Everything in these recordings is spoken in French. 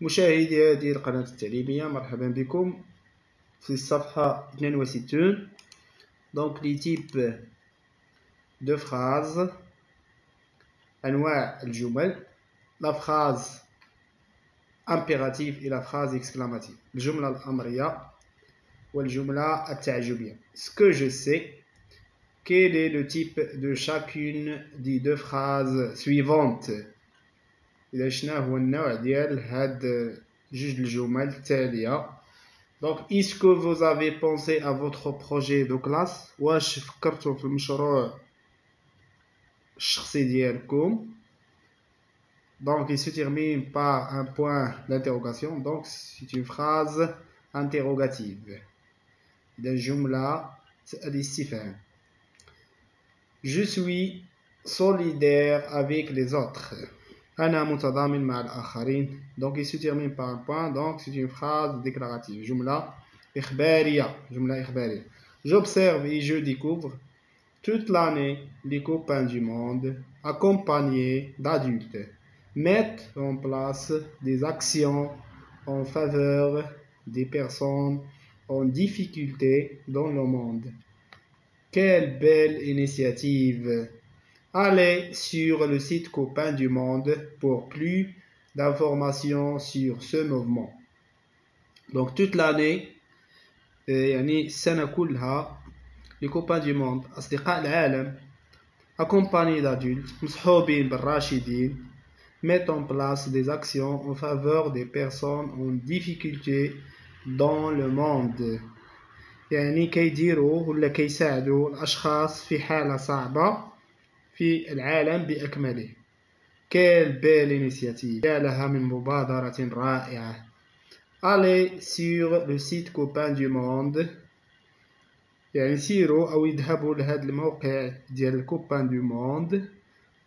مشاهدي هذه القناة التعليمية، مرحبا بكم في الصفحة 62. Donc les types de phrases، أنواع الجمل، la phrase impérative et la phrase exclamative، الجملة الأمرية والجملة التعجبية. Ce que je sais، quel est le type de chacune des deux phrases suivantes؟ إذا شنو هو النوع ديال هاد جوج الجمل التالية. Donc, est-ce que vous avez pensé à votre projet de classe؟ واش فكرتوا في المشروع الشخصي ديالكم؟ Donc, il se termine par un point d'interrogation. Donc, c'est une phrase interrogative. إذا جملة الاستفهام. Je suis solidaire avec les autres. أنا متضامن مع الآخرين. Donc il se termine par un point. Donc c'est une phrase déclarative. جملة إخبارية. J'observe et je découvre toute l'année les copains du monde accompagnés d'adultes mettent en place des actions en faveur des personnes en difficulté dans le monde. Quelle belle initiative! Allez sur le site Copains du Monde pour plus d'informations sur ce mouvement. Donc toute l'année يعني السنة كلها les Copains du Monde أصدقاء العالم accompagnés d'adultes مصحوبين بالراشدين mettent en place des actions en faveur des personnes en difficulté dans le monde. يعني كيديروا ولا كيساعدوا الأشخاص في حالة صعبة في العالم بأكمله. Quelle belle initiative! يا لها من مبادرة رائعة. Allez sur le site Copains du Monde. يعني سيروا أو يذهبوا لهذا الموقع ديال Copains du Monde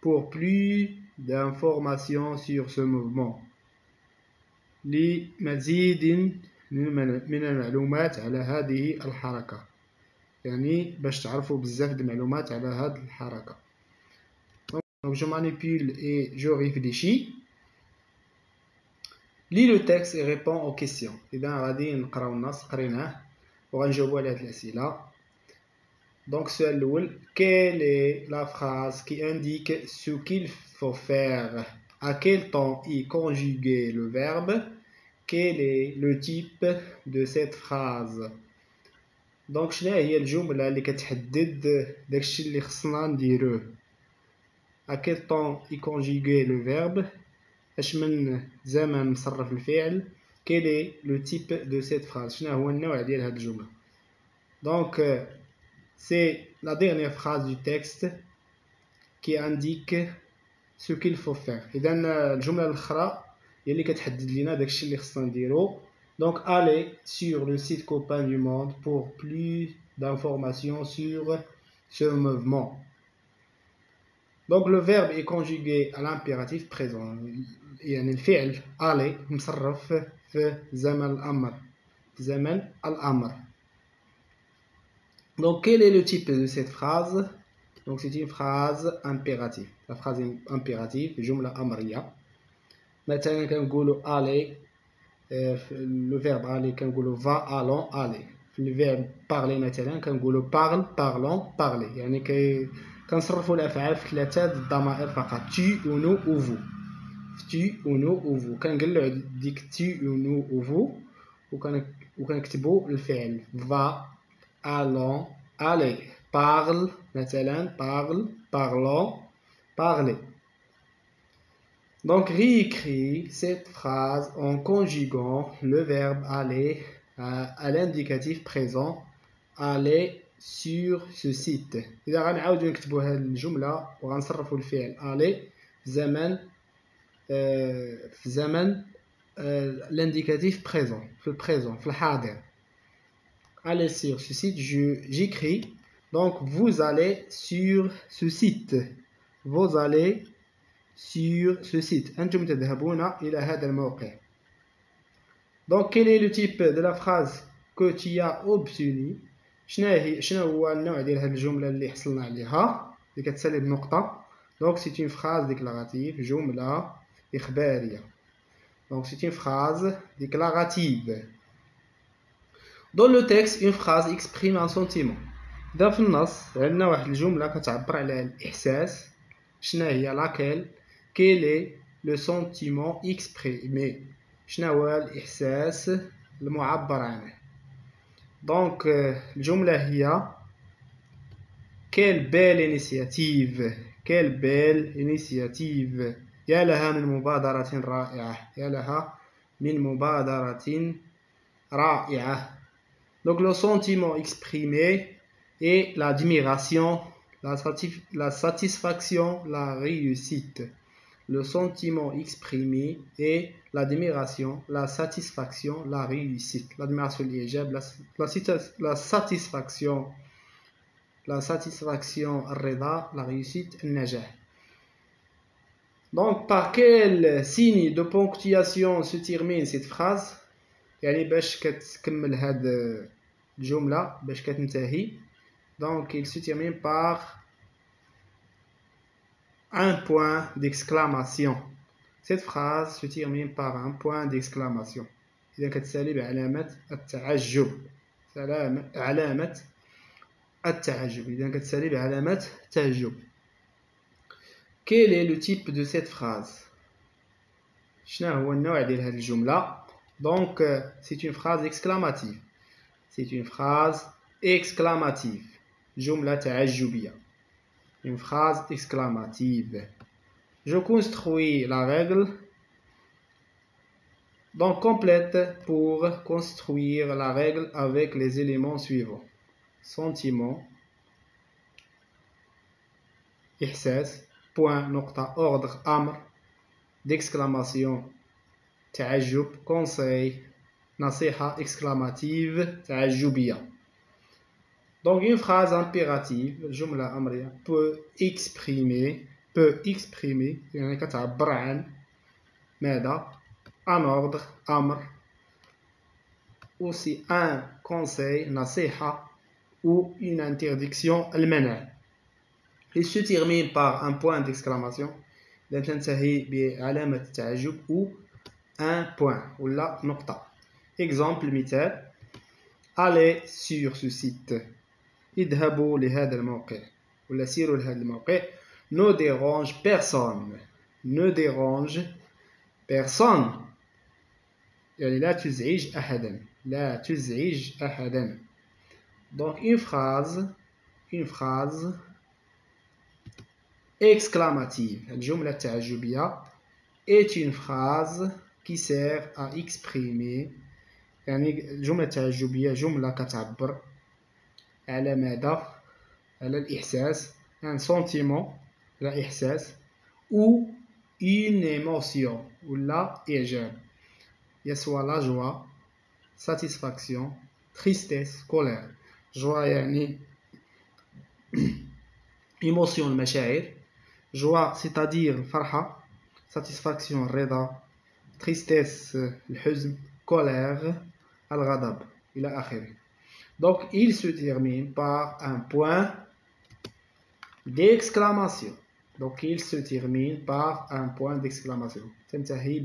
pour plus d'informations sur ce mouvement. لمزيد من المعلومات على هذه الحركة. يعني باش تعرفوا بزاف د المعلومات على هذه الحركة. Donc je manipule et je réfléchis. Lis le texte et réponds aux questions. إذا غادي نقراو النص قريناه وغنجاوبوا على هاد الأسئلة. Donc السؤال الأول: quelle est la phrase qui indique ce qu'il faut faire? À quel temps est conjugué le verbe? Quel est le type de cette phrase? Donc شنو هي الجملة اللي كتحدد داكشي اللي خصنا نديروه؟ À quel temps est conjugué le verbe? اش من زمن مصرف الفعل؟ Quel est le type de cette phrase? شنو هو النوع ديال هاد الجملة؟ Donc c'est la dernière phrase du texte qui indique ce qu'il faut faire. إذا الجملة الأخرى هي اللي كتحدد لنا داكشي اللي خصنا نديرو. Donc allez sur le site Copains du Monde pour plus d'informations sur ce mouvement. Donc le verbe est conjugué à l'impératif présent. يعني الفعل aller مصرف في زمن الأمر. Donc quel est le type de cette phrase? Donc c'est une phrase impérative. La phrase impérative جملة أمرية. مثلا كنقولوا aller le verbe aller كنقولوا va allons aller. le verbe parler مثلا كنقولوا parle parlons parler. يعني كنصرفوا الأفعال في ثلاثة الضمائر فقط: tu ou nous ou vous. tu ou nous ou vous. كنقلعوا ديك tu ou nous ou vous وكنكتبوا الفعل va allons aller. parle مثلا parle parlons parler. Donc réécris cette phrase en conjuguant le verbe aller à l'indicatif présent. aller sur ce site. إذا غنعاودو نكتبو هاد الجملة وغنصرفو الفعل aller في زمن l'indicatif présent في البريزون في الحاضر. aller sur ce site j'écris. Donc vous allez sur ce site. vous allez sur ce site. أنتم تذهبون إلى هذا الموقع. Donc quel est le type de la phrase que tu as obtenu? شنو هو النوع ديال هاد الجملة اللي حصلنا عليها اللي كتسالي بنقطة؟ Donc c'est une phrase déclarative. جملة إخبارية. Donc c'est une phrase déclarative. Dans le texte, une phrase exprime un sentiment. إذا في النص عندنا واحد الجملة كتعبر على الإحساس. شنو هي laquelle? Quel est le sentiment exprimé? شنو هو الإحساس المعبر عنه؟ Donc الجملة هي Quelle belle initiative! Quelle belle initiative! يا لها من مبادرة رائعة. يا لها من مبادرة رائعة. Donc le sentiment exprimé est l'admiration, la satisfaction, la réussite. Le sentiment exprimé est l'admiration, la satisfaction, la réussite. L'admiration, l'ijab, la satisfaction, الرضا, la réussite, النجاح. Donc par quel signe de ponctuation se termine cette phrase؟ يعني باش كتكمل هاد الجملة باش كتنتهي. Donc il se termine par un point d'exclamation. Cette phrase se termine par un point d'exclamation. إذا كتسالي بعلامة التعجب. علامة التعجب. إذا كتسالي بعلامة التعجب. Quel est le type de cette phrase? شنو هو النوع ديال هذه الجملة؟ Donc c'est une phrase exclamative. C'est une phrase exclamative. جملة تعجبية. Une phrase exclamative. Je construis la règle. Donc complète pour construire la règle avec les éléments suivants. Sentiment, إحساس, point, نقطة, ordre, أمر, d'exclamation, تعجب, conseil, نصيحة, exclamative, تعجبية. Donc une phrase impérative, جملة أمرية, peut exprimer, يعني كتعبر عن ماذا؟ Un ordre, أمر, aussi un conseil, نصيحة, ou une interdiction, المنع. Il se termine par un point d'exclamation. إذا تنتهي بعلامة التعجب ou un point ولا نقطة. Exemple مثال. Allez sur ce site. اذهبوا لهذا الموقع ولا سيروا لهذا الموقع. Ne dérange personne. Ne dérange personne. يعني لا تزعج أحدا. لا تزعج أحدا. Donc une phrase exclamative. الجملة التعجبية est une phrase qui sert à exprimer. يعني الجملة التعجبية جملة كتعبر على ماذا؟ على الإحساس. un sentiment, لا إحساس, ou une émotion ولا إعجاب. soit la joie, satisfaction, tristesse, colère. joie يعني émotion المشاعر. joie c'est-à-dire فرحة, satisfaction الرضا, tristesse الحزن, colère الغضب إلى آخره. Donc il se termine par un point d'exclamation. Donc il se termine par un point d'exclamation. تنتهي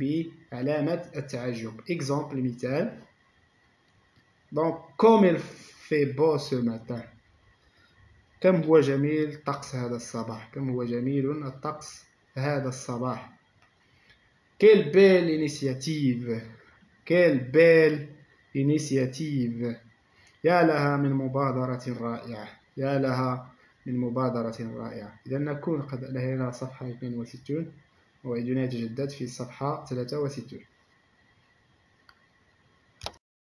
بعلامة التعجب. Exemple مثال. Donc comme il fait beau ce matin. كم هو جميل طقس هذا الصباح. كم هو جميل الطقس هذا الصباح. Quelle belle initiative. Quelle belle initiative. يا لها من مبادرة رائعة. يا لها من مبادرة رائعة. إذا نكون قد انتهينا صفحة 62. موعدنا يتجدد في الصفحة 63.